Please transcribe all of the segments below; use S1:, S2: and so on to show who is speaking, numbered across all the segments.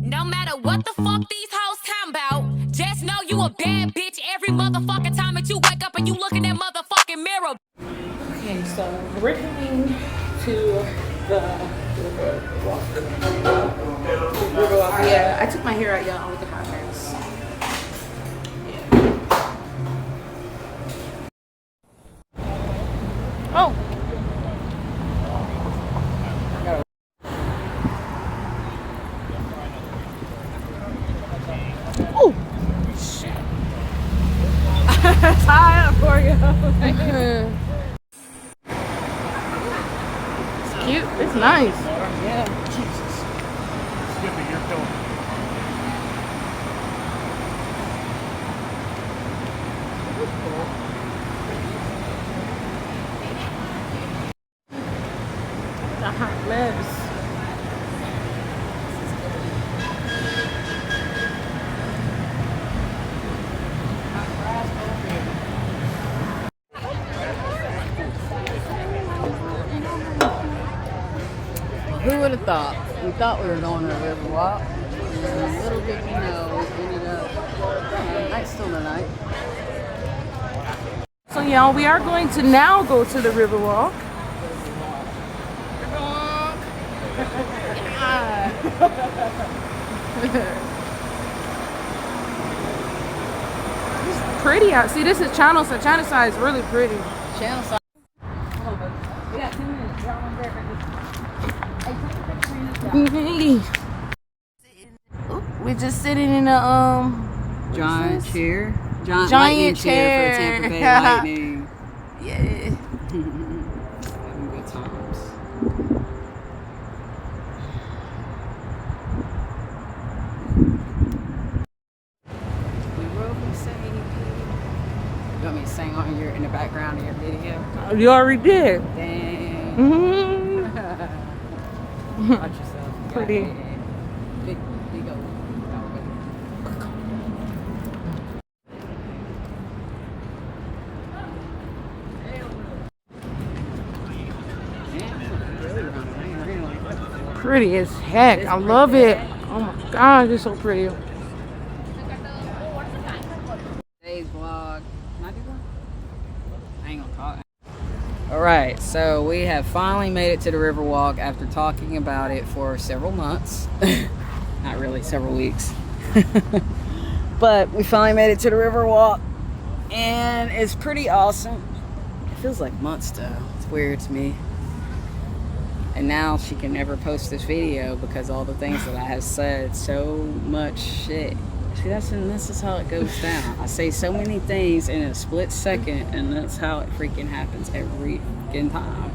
S1: No matter what the fuck these hoes talking about, just know you a bad bitch every motherfucking time that you wake up and you look in that motherfucking mirror.
S2: Okay, so we're coming to the Riverwalk. Yeah, I took my hair out, y'all. Look at how nice. Oh. Oh. Shit. It's high up for you. It's cute. It's nice. Yeah. Jesus.
S3: Skippy, you're killing me.
S2: It's a hot mess.
S4: Who would have thought? We thought we were going to a river walk. And little did we know, we ended up night's still the night.
S2: So y'all, we are going to now go to the Riverwalk. It's pretty out. See, this is Channel Side. Channel Side is really pretty.
S4: Channel side.
S2: We got 2 minutes. We're just sitting in a
S4: Giant chair.
S2: Giant
S4: lightning
S2: chair.
S4: for Tampa Bay Lightning.
S2: Yeah.
S4: Having good times. We will be singing. You want me to sing on your in the background of your video?
S2: You already did.
S4: Dang. Watch yourself. You got
S2: Pretty.
S4: it. Big old.
S2: Pretty as heck. I love it. Oh my god, it's so pretty.
S4: Today's vlog. Can I do that? I ain't gonna talk. Alright, so we have finally made it to the Riverwalk after talking about it for several months. Not really, several weeks. But we finally made it to the Riverwalk. And it's pretty awesome. It feels like months though. It's weird to me. And now she can never post this video because all the things that I have said, so much shit. See, this is how it goes down. I say so many things in a split second, and that's how it freaking happens every freaking time.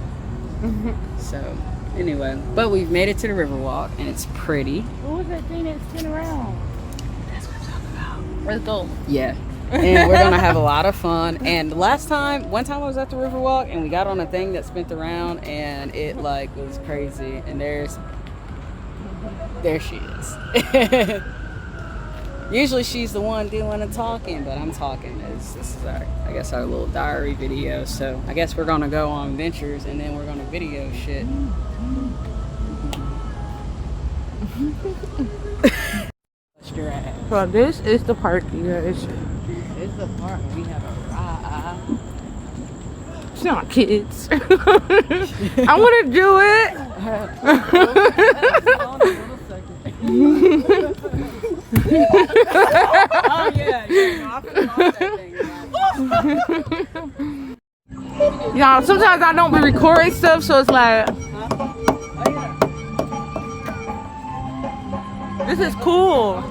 S4: So, anyway, but we've made it to the Riverwalk, and it's pretty.
S2: What was that thing that spin around?
S4: That's what I'm talking about.
S2: Let's go.
S4: Yeah. And we're gonna have a lot of fun. And one time I was at the Riverwalk and we got on a thing that spins around and it like was crazy. And there she is. Usually she's the one doing the talking, but I'm talking. This is our little diary video. So I guess we're gonna go on adventures and then we're gonna video shit.
S2: So this is the park, you guys.
S4: It's the part where we have a ride.
S2: It's not kids. I want to do it.
S4: Oh yeah, no, I forgot that thing.
S2: Y'all, sometimes I don't be recording stuff, so it's like, this is cool.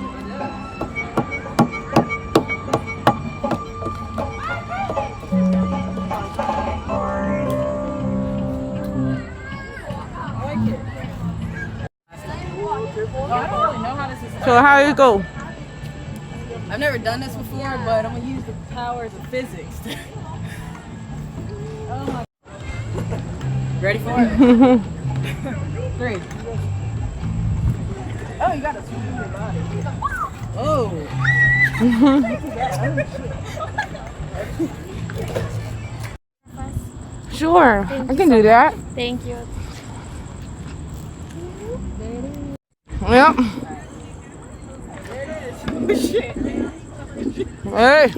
S2: So how you go?
S4: I've never done this before, but I'm gonna use the powers of physics. Oh my. Ready for it? 3. Oh, you gotta swing your body. Oh.
S2: Sure, I can do that.
S5: Thank you.
S2: Yep.
S4: shit.
S2: Hey.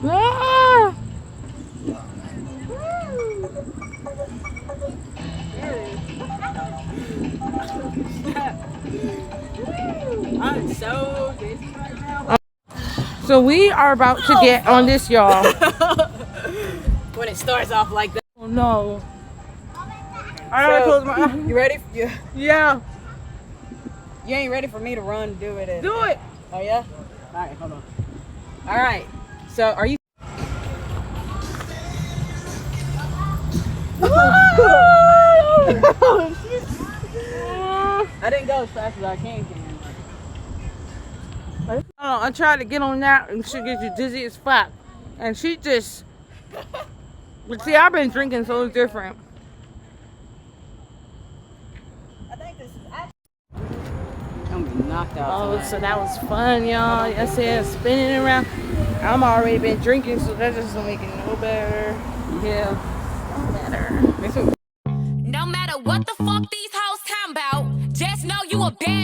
S2: Ah.
S4: I'm so busy right now.
S2: So we are about to get on this, y'all.
S4: When it starts off like that.
S2: Oh no. I gotta close my eyes.
S4: You ready?
S2: Yeah.
S4: You ain't ready for me to run, do it.
S2: Do it.
S4: Oh yeah? Alright, hold on. Alright. So are you I didn't go as fast as I can.
S2: I tried to get on that and she gets you dizzy as fuck. And she just. But see, I've been drinking, so it's different.
S4: I think this is I'm gonna be knocked out.
S2: Oh,
S4: tonight.
S2: so that was fun, y'all. I said spinning around. I'm already been drinking, so that doesn't make it no better.
S4: Yeah.
S2: No better.
S1: No matter what the fuck these hoes talking about, just know you a bad